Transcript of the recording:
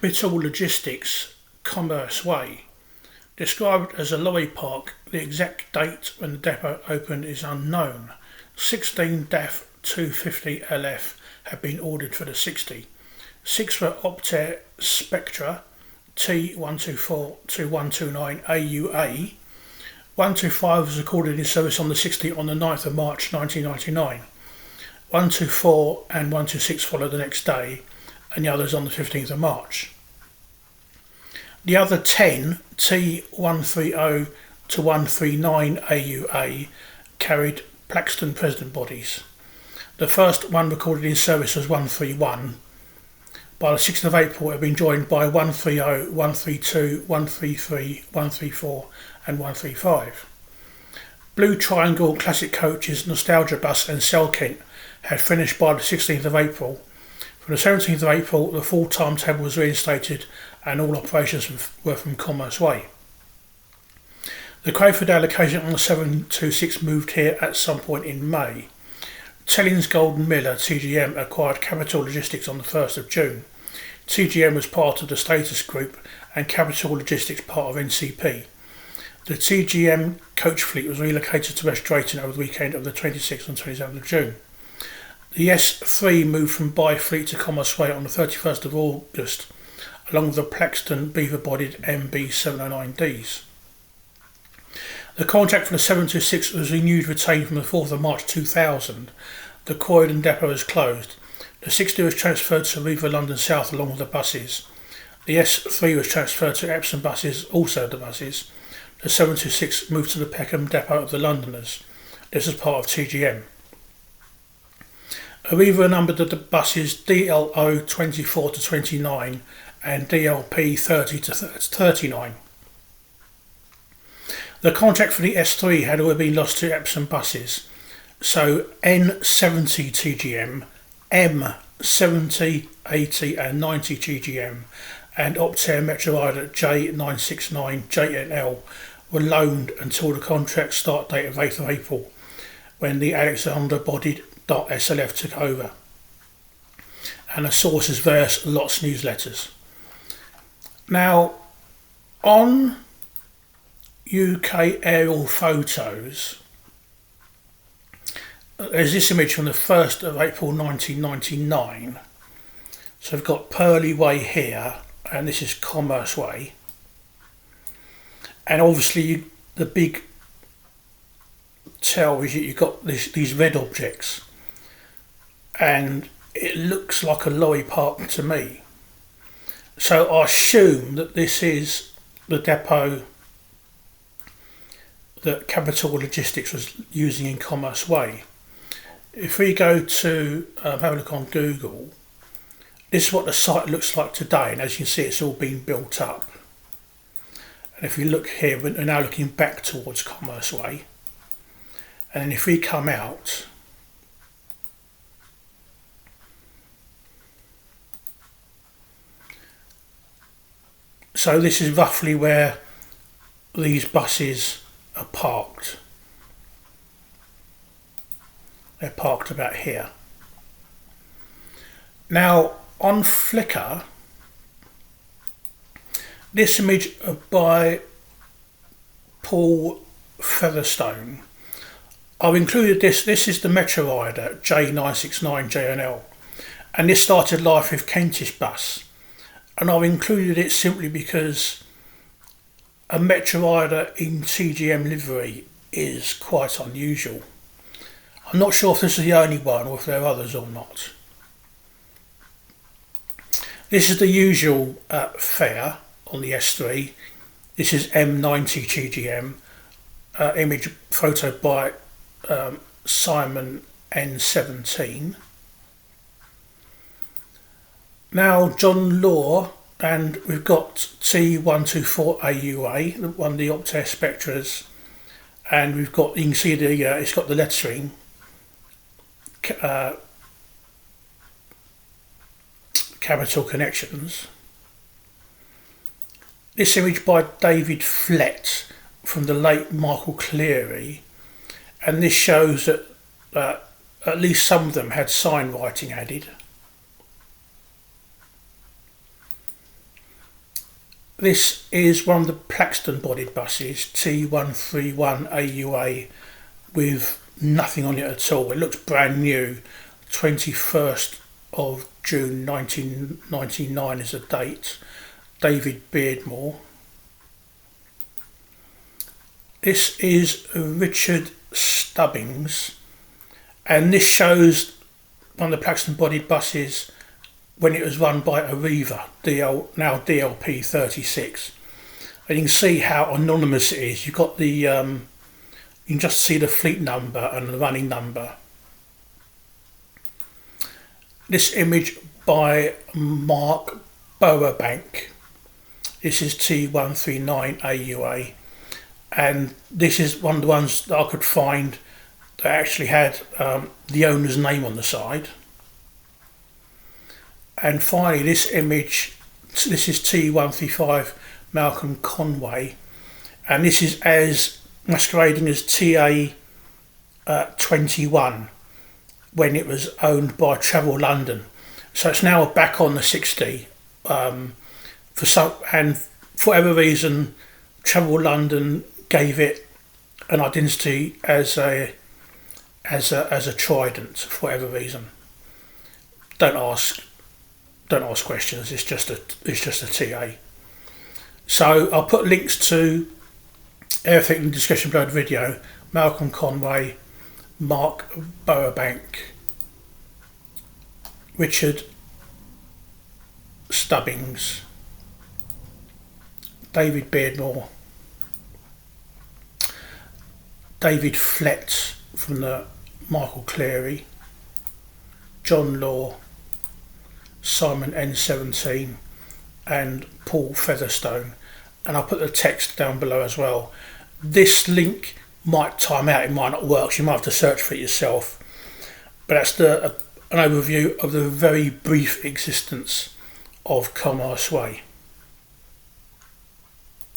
Capital Logistics Commerce Way. Described as a lorry park, the exact date when the depot opened is unknown. 16 DAF 250 LF have been ordered for the 60. 6 were Optare Spectra T124-129 AUA. 125 was recorded in service on the 60 on the 9th of March 1999. 124 and 126 followed the next day, and the others on the 15th of March. The other 10 T130 to 139 AUA carried Plaxton President bodies. The first one recorded in service was 131. By the 6th of April it had been joined by 130, 132, 133, 134 and 135. Blue Triangle Classic coaches Nostalgiabus and Selkent had finished by the 16th of April. From the 17th of April the full timetable was reinstated and all operations were from Commerce Way. The Crayford allocation on the 726 moved here at some point in May. Tellings Golden Miller TGM acquired Capital Logistics on the 1st of June. TGM was part of the Status Group and Capital Logistics part of NCP. The TGM coach fleet was relocated to West Drayton over the weekend of the 26th and 27th of June. The S3 moved from Byfleet to Commerce Way on the 31st of August, along with the Plaxton beaver-bodied MB709Ds. The contract for the 726 was renewed retained from the 4th of March 2000. The Croydon depot is closed. The 60 was transferred to River London South along with the buses. The S3 was transferred to Epsom buses, also the buses. The 726 moved to the Peckham depot of the Londoners. This is part of TGM. Arriva numbered the buses DLO 24 to 29 and DLP 30 to 39. The contract for the S3 had already been lost to Epsom buses, so N70 TGM, M70, 80 and 90 TGM and Optare Metro Rider J969 JNL were loaned until the contract start date of 8th of April, when the Alexander-bodied .SLF took over. And the source is various lots newsletters. Now, on UK aerial photos, there's this image from the 1st of April 1999. So we've got Purley Way here, and this is Commerce Way. And obviously the big tell is that you've got these red objects, and it looks like a lorry park to me. So I assume that this is the depot that Capital Logistics was using in Commerce Way. If we go to have a look on Google, this is what the site looks like today, and as you can see it's all been built up. And if you look here, we're now looking back towards Commerce Way, and then if we come out, so this is roughly where these buses are parked. They're parked about here. Now on Flickr, this image by Paul Featherstone, I've included this. This is the Metro Rider J969 JNL, and this started life with Kentish Bus, and I've included it simply because a Metro Rider in TGM livery is quite unusual. I'm not sure if this is the only one or if there are others or not. This is the usual fare on the S3. This is M90 TGM, image photo by Simon N17. Now John Law, and we've got T124 AUA, one of the Optare Spectras, and we've got, you can see it's got the lettering, Capital Connections. This image by David Flett from the late Michael Cleary, and this shows that at least some of them had sign writing added. This is one of the Plaxton bodied buses, T131 AUA, with nothing on it at all. It looks brand new. 21st of June 1999 is the date. David Beardmore. This is Richard Stubbings, and this shows one of the Plaxton bodied buses when it was run by Arriva, now DLP 36. And you can see how anonymous it is. You've got the, you can just see the fleet number and the running number. This image by Mark Bowerbank. This is T139 AUA. And this is one of the ones that I could find that actually had the owner's name on the side. And finally, this image, this is T135 Malcolm Conway, and this is as masquerading as TA 21 when it was owned by Travel London. So it's now back on the 60. For whatever reason, Travel London gave it an identity as a Trident for whatever reason. Don't ask questions. It's just a TA. So I'll put links to everything in the description below the video. Malcolm Conway, Mark Bowerbank, Richard Stubbings, David Beardmore, David Flett from the Michael Cleary, John Law, Simon N17 and Paul Featherstone, and I'll put the text down below as well. This link might time out, it might not work, so you might have to search for it yourself, but that's an overview of the very brief existence of Commerce Way.